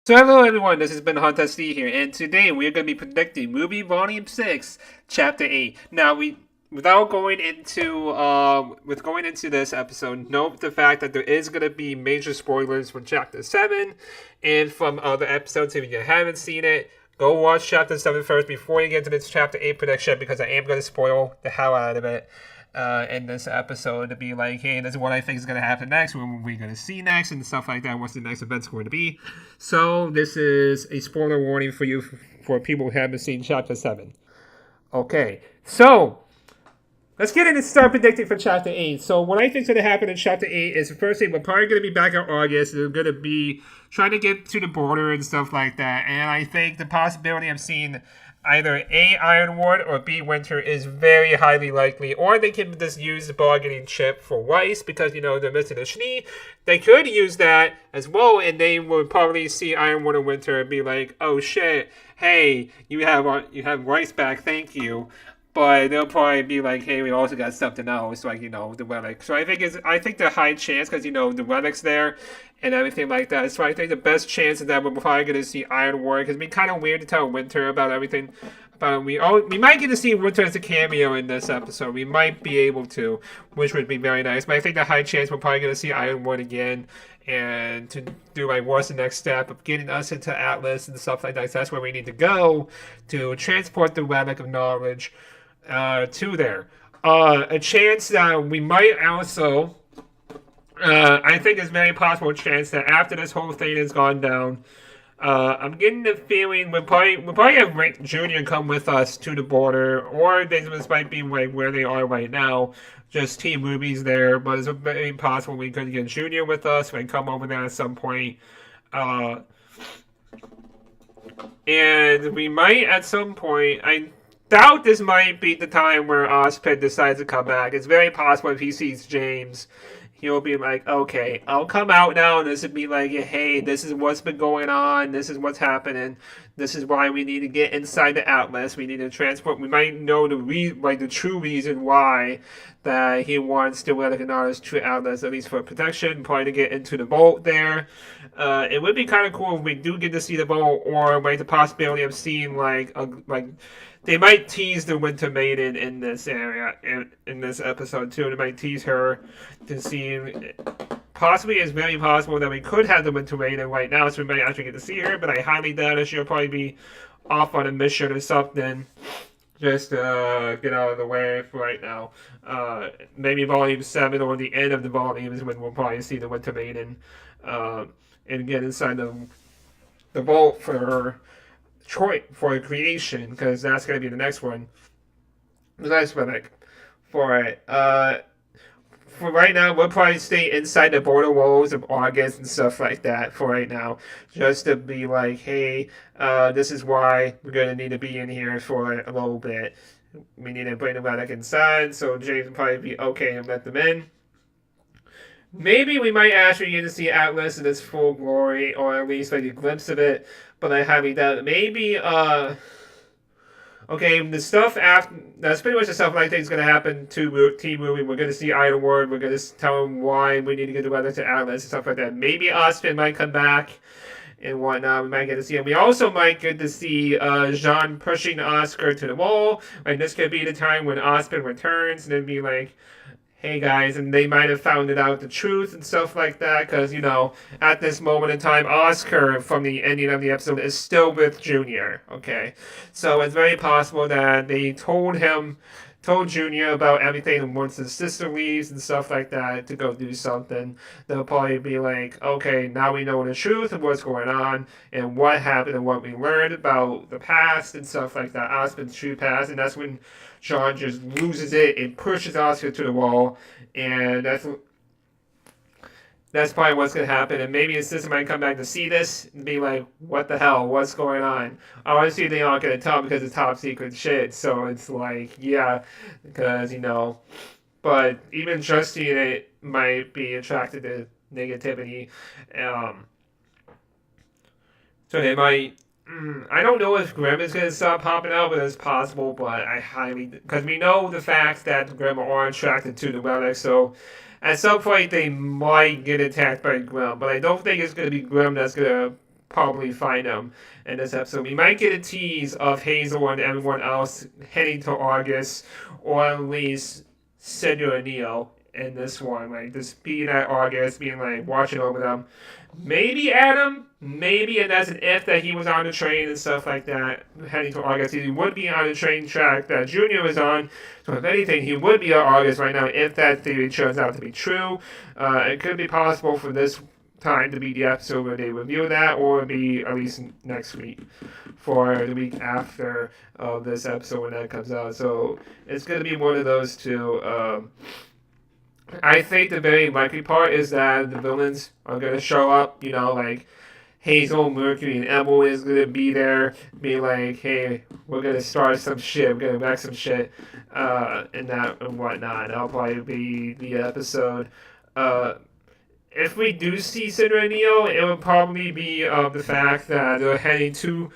So hello everyone, this has been Hunter C here, and today we're going to be predicting RWBY Volume 6, Chapter 8. Now, without going into, with going into this episode, note the fact that there is going to be major spoilers from Chapter 7, and from other episodes. If you haven't seen it, go watch Chapter 7 first before you get into this Chapter 8 prediction, because I am going to spoil the hell out of it. In this episode to be like, hey, this is what I think is going to happen next, what we're going to see next, and stuff like that, what's the next event's going to be. So this is a spoiler warning for you, for people who haven't seen Chapter 7. Okay, so let's get in and start predicting for Chapter 8. So what I think is going to happen in Chapter 8 is, first thing, we're probably going to be back in August. We're going to be trying to get to the border and stuff like that. And I think the possibility of seeing either A, Ironwood, or B, Winter is very highly likely. Or they can just use the bargaining chip for Weiss because, they're missing a Schnee. They could use that as well, and they would probably see Ironwood or Winter and be like, oh shit, hey, you have Weiss back, thank you. But they'll probably be like, hey, we also got something else, like, the relic. So I think the high chance, because, the relic's there and everything like that. So I think the best chance is that we're probably going to see Ironwood, because it'd be kind of weird to tell Winter about everything. We might get to see Winter as a cameo in this episode. We might be able to, which would be very nice. But I think the high chance we're probably going to see Ironwood again, and to do like what's the next step of getting us into Atlas and stuff like that. So that's where we need to go to transport the relic of knowledge to there. A chance that we might also, I think it's very possible chance that after this whole thing has gone down, I'm getting the feeling we'll probably have Rick Jr. come with us to the border, or this might be like where they are right now, just Team RWBY's there, but it's very possible we could get Jr. with us, we come over there at some point, and we might at some point, I doubt this might be the time where Ozpin decides to come back. It's very possible if he sees James, he'll be like, okay, I'll come out now, and this would be like, hey, this is what's been going on, this is what's happening, this is why we need to get inside the Atlas, we need to transport, we might know the true reason why that he wants to recognize true Atlas, at least for protection, probably to get into the vault there. It would be kind of cool if we do get to see the vault, or like the possibility of seeing like they might tease the Winter Maiden in this area, in this episode too. They might tease her to see. Possibly, it's very possible that we could have the Winter Maiden right now, so we might actually get to see her. But I highly doubt it. She'll probably be off on a mission or something. Just get out of the way for right now. Maybe Volume 7 or the end of the volume is when we'll probably see the Winter Maiden and get inside the vault for her. For creation, because that's going to be the next one. The next relic for it. For right now, we'll probably stay inside the border walls of August and stuff like that for right now. Just to be like, hey, this is why we're going to need to be in here for a little bit. We need to bring the relic inside, so James will probably be okay and let them in. Maybe we might actually get to see Atlas in its full glory, or at least like a glimpse of it, but I highly doubt it. Maybe, okay, the stuff after, that's pretty much the stuff I think is going to happen to Team RWBY. We're going to see Ironwood, we're going to tell them why we need to get the weather to Atlas and stuff like that. Maybe Ozpin might come back and whatnot. We might get to see him. We also might get to see Jean pushing Oscar to the wall. Like, this could be the time when Ozpin returns, and then be like, hey guys, and they might have found out the truth and stuff like that, because, at this moment in time, Oscar from the ending of the episode is still with Junior, okay? So it's very possible that they told Junior about everything, and once his sister leaves and stuff like that to go do something, they'll probably be like, okay, now we know the truth of what's going on, and what happened, and what we learned about the past and stuff like that, Oscar's true past, and that's when Sean just loses it and pushes Oscar to the wall, and that's probably what's going to happen. And maybe his sister might come back to see this and be like, what the hell, what's going on? Obviously, they aren't going to tell because it's top secret shit, so it's like, yeah, because, but even just seeing it might be attracted to negativity. So they might, I don't know if Grimm is going to stop popping out, but it's possible, but I highly, because we know the fact that Grimm are attracted to the relic, so at some point they might get attacked by Grimm, but I don't think it's going to be Grimm that's going to probably find them in this episode. We might get a tease of Hazel and everyone else heading to August, or at least Cinder and Neo in this one. Like, just being at August, being like, watching over them. Maybe Adam, maybe, and that's an if that he was on the train and stuff like that, heading to August. He would be on the train track that Junior was on. So if anything, he would be on August right now if that theory turns out to be true. It could be possible for this time to be the episode where they review that, or be at least next week for the week after this episode when that comes out. So it's going to be one of those two. I think the very likely part is that the villains are going to show up, you know, like Hazel, Mercury, and Emil is going to be there, be like, hey, we're going to start some shit, we're going to wreck some shit, and that and whatnot. That'll probably be the episode. If we do see Cinder and Neo, it would probably be the fact that they're heading to,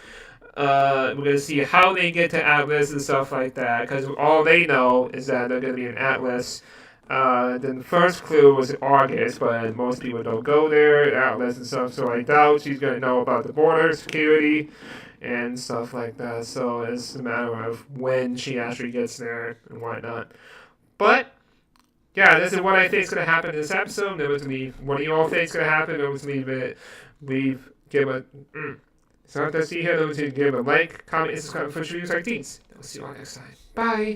we're going to see how they get to Atlas and stuff like that, because all they know is that they're going to be in Atlas. Then the first clue was in August, but most people don't go there, Atlas and stuff, so I doubt she's going to know about the border security and stuff like that. So it's a matter of when she actually gets there and whatnot. But, yeah, this is what I think is going to happen in this episode. What do you all think is going to happen? Give a, so to see here, give a like, comment, and subscribe for videos like these. We'll see you all next time. Bye!